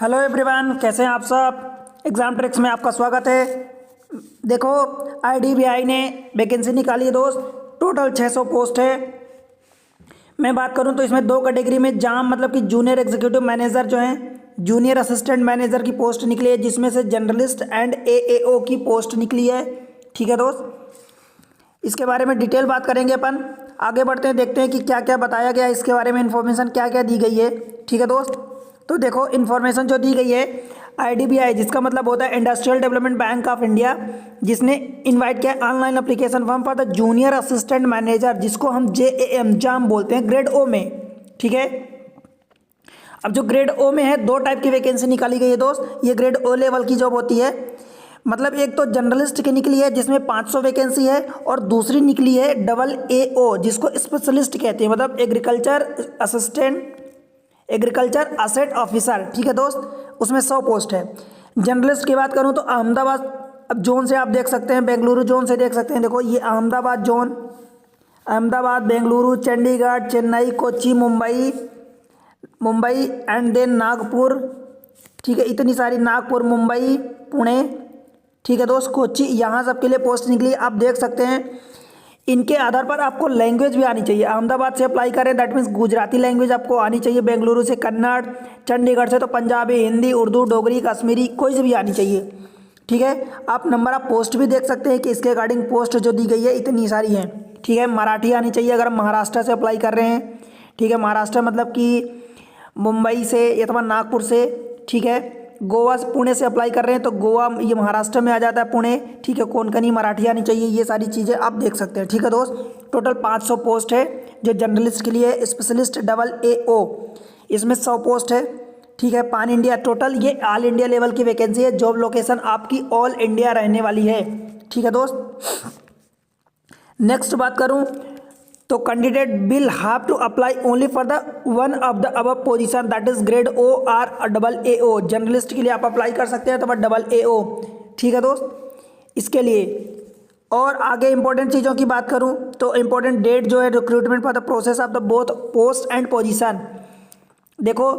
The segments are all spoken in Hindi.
हेलो एवरीवन, कैसे हैं आप सब। एग्ज़ाम ट्रिक्स में आपका स्वागत है। देखो, आईडीबीआई ने वैकेंसी निकाली है दोस्त। टोटल 600 पोस्ट है। मैं बात करूं तो इसमें दो कैटेगरी में जाम मतलब कि जूनियर एग्जीक्यूटिव मैनेजर जो हैं, जूनियर असिस्टेंट मैनेजर की पोस्ट निकली है, जिसमें से जर्नलिस्ट एंड एएओ की पोस्ट निकली है। ठीक है दोस्त, इसके बारे में डिटेल बात करेंगे अपन। आगे बढ़ते हैं, देखते हैं कि क्या क्या बताया गया है इसके बारे में, इन्फॉर्मेशन क्या क्या दी गई है। ठीक है दोस्त, तो देखो इन्फॉर्मेशन जो दी गई है, आईडीबीआई जिसका मतलब होता है industrial development bank of India, जिसने इनवाइट किया online application form for the junior assistant manager, जिसको हम जेएएम जाम बोलते हैं, ग्रेड ओ में। ठीक है, अब जो ग्रेड ओ में है, दो टाइप की वैकेंसी निकाली गई है दोस्त। ये ग्रेड ओ लेवल की जॉब होती है, मतलब एक तो जर्नलिस्ट की निकली है जिसमें 500 वैकेंसी है, और दूसरी निकली है डबल एओ जिसको स्पेशलिस्ट कहते हैं, मतलब एग्रीकल्चर असेट ऑफिसर। ठीक है दोस्त, उसमें 100 पोस्ट है। जर्नलिस्ट की बात करूं तो अहमदाबाद अब जोन से आप देख सकते हैं, बेंगलुरु जोन से देख सकते हैं। देखो ये Ahmedabad zone, Ahmedabad, Bengaluru, Chandigarh, Chennai, Kochi, Mumbai and then Nagpur. ठीक है, इतनी सारी, नागपुर, मुंबई, पुणे। ठीक है दोस्त, कोच्चि, यहाँ सबके लिए पोस्ट निकली। आप देख सकते हैं इनके आधार पर आपको लैंग्वेज भी आनी चाहिए। अहमदाबाद से अप्लाई करें दैट मीन्स गुजराती लैंग्वेज आपको आनी चाहिए, बेंगलुरु से कन्नड़, चंडीगढ़ से तो पंजाबी, हिंदी, उर्दू, डोगरी, कश्मीरी, कोई से भी आनी चाहिए। ठीक है, आप नंबर ऑफ पोस्ट भी देख सकते हैं कि इसके अकॉर्डिंग पोस्ट जो दी गई है इतनी सारी हैं। ठीक है, मराठी आनी चाहिए अगर हम महाराष्ट्र से अप्लाई कर रहे हैं। ठीक है, महाराष्ट्र मतलब कि मुंबई से अथवा नागपुर से। ठीक है, गोवा से, पुणे से अप्लाई कर रहे हैं तो गोवा ये महाराष्ट्र में आ जाता है, पुणे। ठीक है, कोंकणी मराठी आनी चाहिए, ये सारी चीज़ें आप देख सकते हैं। ठीक है दोस्त, टोटल 500 पोस्ट है जो जर्नलिस्ट के लिए, स्पेशलिस्ट डबल एओ इसमें 100 पोस्ट है। ठीक है, पान इंडिया टोटल, ये ऑल इंडिया लेवल की वैकेंसी है। जॉब लोकेशन आपकी ऑल इंडिया रहने वाली है। ठीक है दोस्त, नेक्स्ट बात करूं तो candidate will have to apply only for the one of the above position that is grade O or double AO. Journalist के लिए आप अप्लाई कर सकते हैं तो डबल एओ। ठीक है दोस्त, इसके लिए। और आगे इंपॉर्टेंट चीज़ों की बात करूं तो इंपॉर्टेंट डेट जो है recruitment for the process of the both post and position. देखो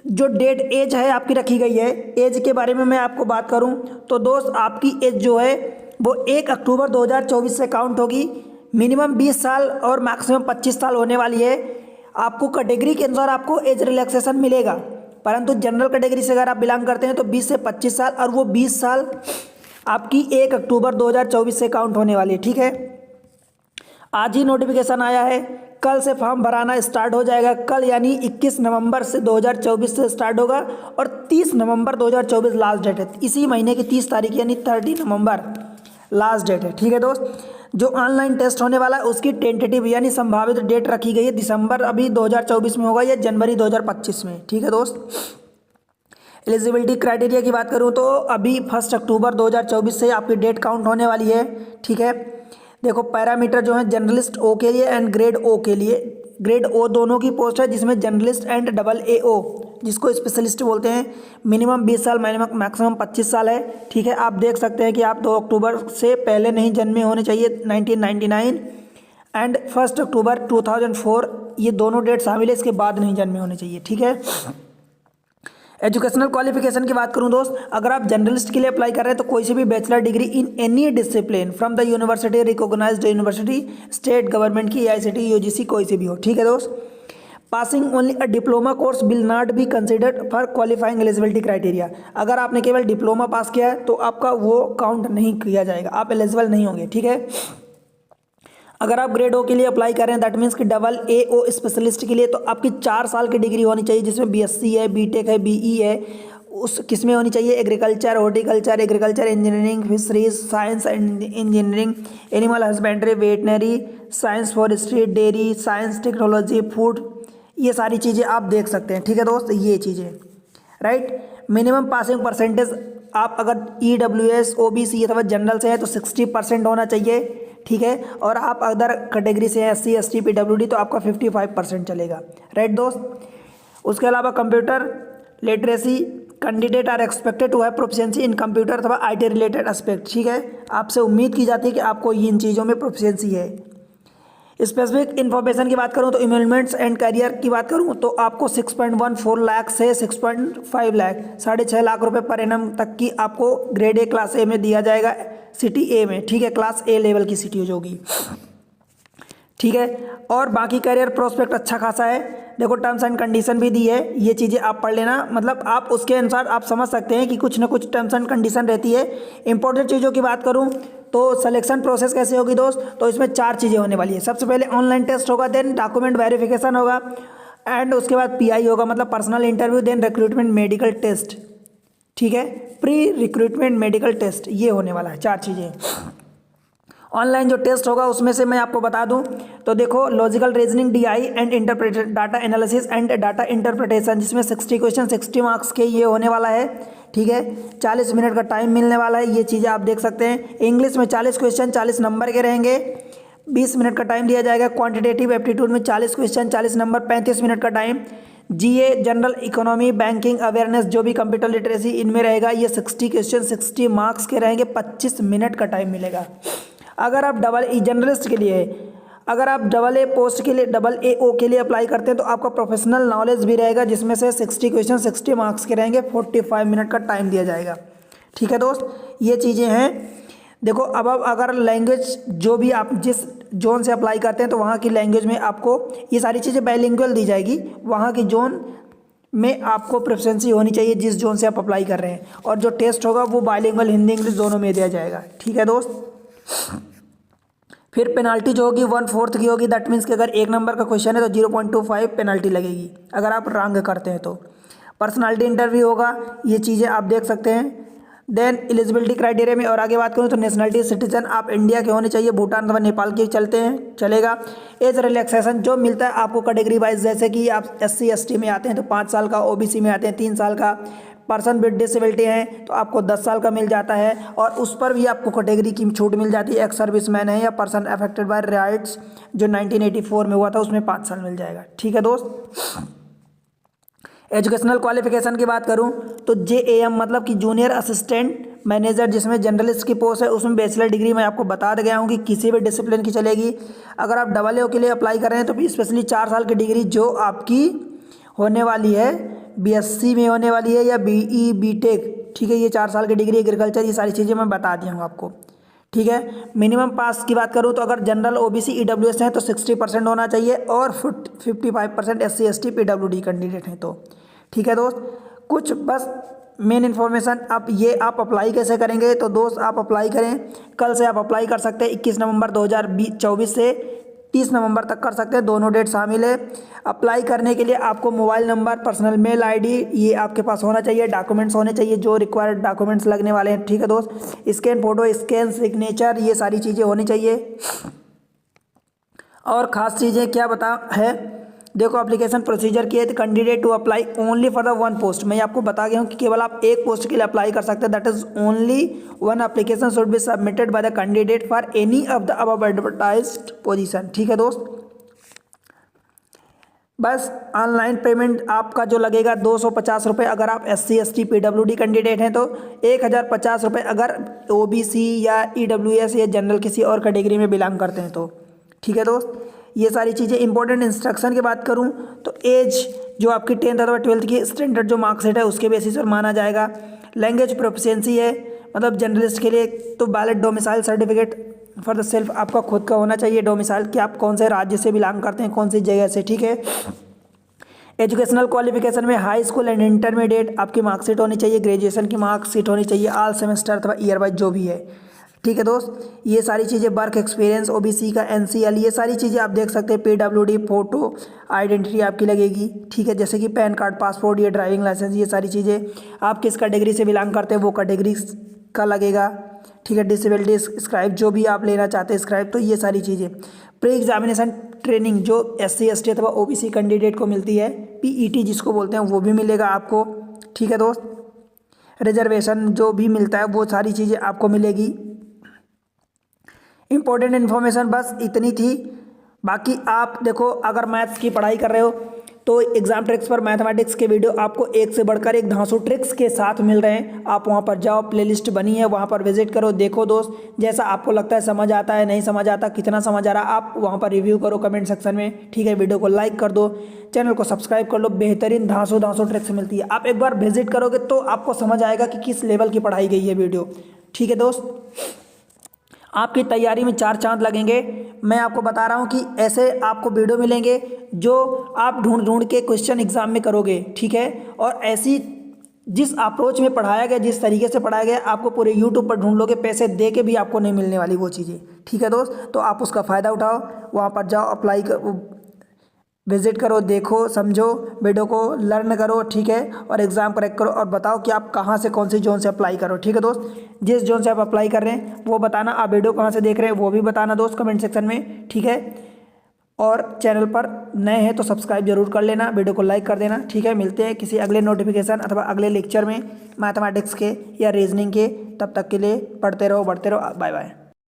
जो डेट एज है आपकी रखी गई है, एज के बारे में मैं आपको बात करूं तो दोस्त आपकी एज जो है वो 1 अक्टूबर 2024 से काउंट होगी। मिनिमम 20 साल और मैक्सिमम 25 साल होने वाली है। आपको कैटेगरी के अनुसार आपको एज रिलैक्सेशन मिलेगा, परंतु जनरल कैटेगरी से अगर आप बिलोंग करते हैं तो 20 से 25 साल, और वो 20 साल आपकी 1 अक्टूबर 2024 से काउंट होने वाली है। ठीक है, आज ही नोटिफिकेशन आया है, कल से फॉर्म भराना स्टार्ट हो जाएगा। कल यानी 21 नवंबर से 2024 से स्टार्ट होगा, और 30 नवंबर 2024 लास्ट डेट है। इसी महीने की 30 तारीख यानी 30 नवंबर लास्ट डेट है। ठीक है दोस्त, जो ऑनलाइन टेस्ट होने वाला है उसकी टेंटेटिव यानी संभावित डेट रखी गई है दिसंबर अभी 2024 में होगा या जनवरी 2025 में। ठीक है दोस्त, एलिजिबिलिटी क्राइटेरिया की बात करूं तो अभी 1 अक्टूबर 2024 से आपकी डेट काउंट होने वाली है। ठीक है, देखो पैरामीटर जो है जर्नलिस्ट ओ के लिए एंड ग्रेड ओ के लिए, ग्रेड ओ दोनों की पोस्ट है, जिसमें जर्नलिस्ट एंड डबल एओ जिसको स्पेशलिस्ट बोलते हैं, मिनिमम 20 साल मैक्सिमम 25 साल है। ठीक है, आप देख सकते हैं कि आप 2 अक्टूबर से पहले नहीं जन्मे होने चाहिए 1999 एंड 1 अक्टूबर 2004, ये दोनों डेट शामिल है, इसके बाद नहीं जन्मे होने चाहिए। ठीक है, एजुकेशनल क्वालिफिकेशन की बात करूं दोस्त, अगर आप जर्नलिस्ट के लिए अप्लाई कर रहे हैं तो कोई से भी bachelor degree in any discipline from the university, recognised university, state government की, एआईसीटी, यूजीसी, कोई से भी हो। ठीक है दोस्त, passing only a diploma course will not be considered for qualifying eligibility criteria. अगर आपने केवल डिप्लोमा पास किया है तो आपका वो काउंट नहीं किया जाएगा, आप एलिजिबल नहीं होंगे। ठीक है, अगर आप ग्रेड ओ के लिए अप्लाई कर रहे हैं दैट मीन्स कि डबल एओ स्पेशलिस्ट के लिए, तो आपकी 4 साल की डिग्री होनी चाहिए, जिसमें बीएससी है, बीटेक है, बीई है। उस किस में होनी चाहिए, agriculture, horticulture, agriculture engineering, fisheries science and engineering, animal husbandry, veterinary science, forestry, dairy science, technology, food, ये सारी चीज़ें आप देख सकते हैं। ठीक है दोस्त, ये चीज़ें राइट। मिनिमम पासिंग परसेंटेज आप अगर ईडब्ल्यूएस, ओबीसी अथवा जनरल से है तो 60% होना चाहिए। ठीक है, और आप अदर कैटेगरी से हैं, एससी, एसटी, पीडब्ल्यूडी, तो आपका 55% चलेगा। राइट दोस्त, उसके अलावा computer literacy candidate are expected to have proficiency in computer अथवा आईटी रिलेटेड एस्पेक्ट। ठीक है, आपसे उम्मीद की जाती है कि आपको इन चीज़ों में प्रोफिशिएंसी है। स्पेसिफिक इन्फॉर्मेशन की बात करूं तो इमोलमेंट्स एंड करियर की बात करूं तो आपको 6.14 लाख से 6.5 लाख 6.5 लाख रुपए पर एनम तक की आपको ग्रेड ए क्लास ए में दिया जाएगा, सिटी ए में, ठीक है, क्लास ए लेवल की सिटी होगी, ठीक है। और बाकी करियर प्रोस्पेक्ट अच्छा खासा है, देखो टर्म्स एंड कंडीशन भी दी है, ये चीज़ें आप पढ़ लेना, मतलब आप उसके अनुसार आप समझ सकते हैं कि कुछ ना कुछ टर्म्स एंड कंडीशन रहती है। इंपॉर्टेंट चीज़ों की बात करूं तो सिलेक्शन प्रोसेस कैसे होगी दोस्त, तो इसमें 4 चीज़ें होने वाली है। सबसे पहले ऑनलाइन टेस्ट होगा, देन डॉक्यूमेंट वेरिफिकेशन होगा, एंड उसके बाद पीआई होगा मतलब personal interview, then recruitment medical test, ठीक है, प्री रिक्रूटमेंट मेडिकल टेस्ट, ये होने वाला है 4 चीज़ें। ऑनलाइन जो टेस्ट होगा उसमें से मैं आपको बता दूं तो देखो logical reasoning DI and interpretation, data analysis and data interpretation, जिसमें 60 क्वेश्चन 60 मार्क्स के ये होने वाला है, ठीक है। 40 मिनट का टाइम मिलने वाला है, ये चीज़ें आप देख सकते हैं। इंग्लिश में 40 क्वेश्चन 40 नंबर के रहेंगे, 20 मिनट का टाइम दिया जाएगा। क्वान्टिटेटिव एप्टीट्यूड में 40 क्वेश्चन 40 नंबर 35 मिनट का टाइम। जीए, जनरल इकोनॉमी, बैंकिंग अवेयरनेस, जो भी कंप्यूटर लिटरेसी इनमें रहेगा, ये 60 क्वेश्चन 60 मार्क्स के रहेंगे, 25 मिनट का टाइम मिलेगा। अगर आप डबल ई जर्नलिस्ट के लिए, अगर आप डबल ए पोस्ट के लिए, डबल ए ओ के लिए अप्लाई करते हैं तो आपका प्रोफेशनल नॉलेज भी रहेगा, जिसमें से 60 क्वेश्चन 60 मार्क्स के रहेंगे, 45 मिनट का टाइम दिया जाएगा, ठीक है दोस्त, ये चीज़ें हैं। देखो अब अगर लैंग्वेज जो भी आप जिस जोन से अप्लाई करते हैं तो वहाँ की लैंग्वेज में आपको ये सारी चीज़ें बाइलिंगुअल दी जाएगी, वहाँ की जोन में आपको प्रेफरेंसी होनी चाहिए जिस जोन से आप अप्लाई कर रहे हैं, और जो टेस्ट होगा वो बाइलिंगुअल हिंदी इंग्लिश दोनों में दिया जाएगा, ठीक है दोस्त। फिर पेनाल्टी जो होगी 1/4 की होगी, दैट मीन्स कि अगर 1 नंबर का क्वेश्चन है तो 0.25 पेनाल्टी लगेगी अगर आप रॉन्ग करते हैं तो। पर्सनालिटी इंटरव्यू होगा, ये चीज़ें आप देख सकते हैं। देन एलिजिबिलिटी क्राइटेरिया में और आगे बात करूँ तो नेशनलिटी सिटीजन आप इंडिया के होने चाहिए, भूटान अथवा नेपाल के चलते हैं चलेगा। एज रिलैक्सेशन जो मिलता है आपको कैटेगरी वाइज, जैसे कि आप SC ST में आते हैं तो 5 साल का, OBC में आते हैं 3 साल का, पर्सन विद डिसेबिलिटी हैं तो आपको 10 साल का मिल जाता है, और उस पर भी आपको कैटेगरी की छूट मिल जाती है। एक्स सर्विसमैन है या पर्सन अफेक्टेड बाय राइट्स जो 1984 में हुआ था उसमें 5 साल मिल जाएगा, ठीक है दोस्त। एजुकेशनल क्वालिफिकेशन की बात करूं तो JAM मतलब कि जूनियर असिस्टेंट मैनेजर, जिसमें जर्नलिस्ट की पोस्ट है, उसमें बैचलर डिग्री मैं आपको बता गया हूं कि किसी भी डिसिप्लिन की चलेगी। अगर आप डबल ए के लिए अप्लाई कर रहे हैं तो स्पेशली 4 साल की डिग्री जो आपकी होने वाली है BSc में होने वाली है या BE BTech, ठीक है, ये 4 साल की डिग्री, एग्रीकल्चर, ये सारी चीज़ें मैं बता दिया हूँ आपको, ठीक है। मिनिमम पास की बात करूँ तो अगर जनरल OBC EWS हैं तो 60% होना चाहिए, और 55% SC ST PWD कैंडिडेट हैं तो, ठीक है दोस्त। कुछ बस मेन इन्फॉर्मेशन, अब ये आप अप्लाई कैसे करेंगे तो दोस्त आप अप्लाई करें, कल से आप अप्लाई कर सकते हैं, 21 नवंबर 2024 से 30 नवंबर तक कर सकते हैं, दोनों डेट शामिल है। अप्लाई करने के लिए आपको mobile number, personal mail ID ये आपके पास होना चाहिए, डॉक्यूमेंट्स होने चाहिए जो रिक्वायर्ड डॉक्यूमेंट्स लगने वाले हैं, ठीक है दोस्त। स्कैन फोटो, स्कैन सिग्नेचर, ये सारी चीज़ें होनी चाहिए। और ख़ास चीज़ें क्या बता है, देखो एप्लीकेशन प्रोसीजर की है, candidate to apply only for the 1 post, मैं आपको बता गया हूँ कि केवल आप एक पोस्ट के लिए अप्लाई कर सकते हैं, that is only 1 application should be submitted by the candidate for any of the above advertised position, ठीक है दोस्त। बस ऑनलाइन पेमेंट आपका जो लगेगा 250 रुपये अगर आप SC ST PWD कैंडिडेट हैं तो 1050 रुपये अगर OBC या EWS या जनरल किसी और कैटेगरी में बिलोंग करते हैं तो, ठीक है दोस्त। ये सारी चीज़ें इंपॉर्टेंट। इंस्ट्रक्शन की बात करूं तो एज जो आपकी 10th अथवा 12th की स्टैंडर्ड जो मार्कशीट है उसके बेसिस पर माना जाएगा। लैंग्वेज प्रोफिशिएंसी है, मतलब जर्नलिस्ट के लिए तो valid domicile certificate for the self आपका खुद का होना चाहिए, डोमिसाइल कि आप कौन से राज्य से बिलोंग करते हैं, कौन सी जगह से, ठीक है। एजुकेशनल क्वालिफिकेशन में हाई स्कूल एंड इंटरमीडिएट आपकी मार्कशीट होनी चाहिए, ग्रेजुएशन की मार्कशीट होनी चाहिए, ऑल सेमेस्टर अथवा ईयर वाइज जो भी है, ठीक है दोस्त। ये सारी चीज़ें, वर्क एक्सपीरियंस, OBC का NCL, ये सारी चीज़ें आप देख सकते हैं। PWD फोटो आइडेंटिटी आपकी लगेगी, ठीक है, जैसे कि पैन कार्ड, पासपोर्ट, ये ड्राइविंग लाइसेंस, ये सारी चीज़ें। आप किस कैटेगरी से बिलोंग करते हैं वो कैटेगरी का लगेगा, ठीक है। डिसेबिलिटी स्क्राइब जो भी आप लेना चाहते हैं स्क्राइब, तो ये सारी चीज़ें। प्री एग्जामिनेशन ट्रेनिंग जो SC ST अथवा OBC कैंडिडेट को मिलती है, PET जिसको बोलते हैं, वो भी मिलेगा आपको, ठीक है दोस्त। रिजर्वेशन जो भी मिलता है वो सारी चीज़ें आपको मिलेगी। इंपॉर्टेंट इन्फॉर्मेशन बस इतनी थी। बाकी आप देखो अगर मैथ्स की पढ़ाई कर रहे हो तो एग्जाम ट्रिक्स पर मैथमेटिक्स के वीडियो आपको एक से बढ़कर एक धांसू ट्रिक्स के साथ मिल रहे हैं। आप वहां पर जाओ, प्लेलिस्ट बनी है, वहां पर विजिट करो, देखो दोस्त, जैसा आपको लगता है समझ आता है, नहीं समझ आता, कितना समझ आ रहा, आप वहां पर रिव्यू करो कमेंट सेक्शन में, ठीक है। वीडियो को लाइक कर दो, चैनल को सब्सक्राइब कर लो, बेहतरीन धांसू ट्रिक्स मिलती है। आप एक बार विजिट करोगे तो आपको समझ आएगा कि किस लेवल की पढ़ाई गई है वीडियो, ठीक है दोस्त। आपकी तैयारी में 4 चांद लगेंगे। मैं आपको बता रहा हूं कि ऐसे आपको वीडियो मिलेंगे जो आप ढूंढ के क्वेश्चन एग्जाम में करोगे, ठीक है। और ऐसी जिस अप्रोच में पढ़ाया गया, जिस तरीके से पढ़ाया गया, आपको पूरे यूट्यूब पर ढूंढ लोगे, पैसे दे के भी आपको नहीं मिलने वाली वो चीज़ें, ठीक है दोस्त। तो आप उसका फ़ायदा उठाओ, वहाँ पर जाओ, अप्लाई विजिट करो, देखो, समझो, वीडियो को लर्न करो, ठीक है। और एग्ज़ाम क्रैक करो और बताओ कि आप कहाँ से, कौन सी जोन से अप्लाई करो, ठीक है दोस्त। जिस जोन से आप अप्लाई कर रहे हैं वो बताना, आप वीडियो कहाँ से देख रहे हैं वो भी बताना दोस्त कमेंट सेक्शन में, ठीक है। और चैनल पर नए हैं तो सब्सक्राइब जरूर कर लेना, वीडियो को लाइक कर देना, ठीक है। मिलते हैं किसी अगले नोटिफिकेशन अथवा अगले लेक्चर में मैथमेटिक्स के या रीजनिंग के। तब तक के लिए पढ़ते रहो, बढ़ते रहो, बाय बाय।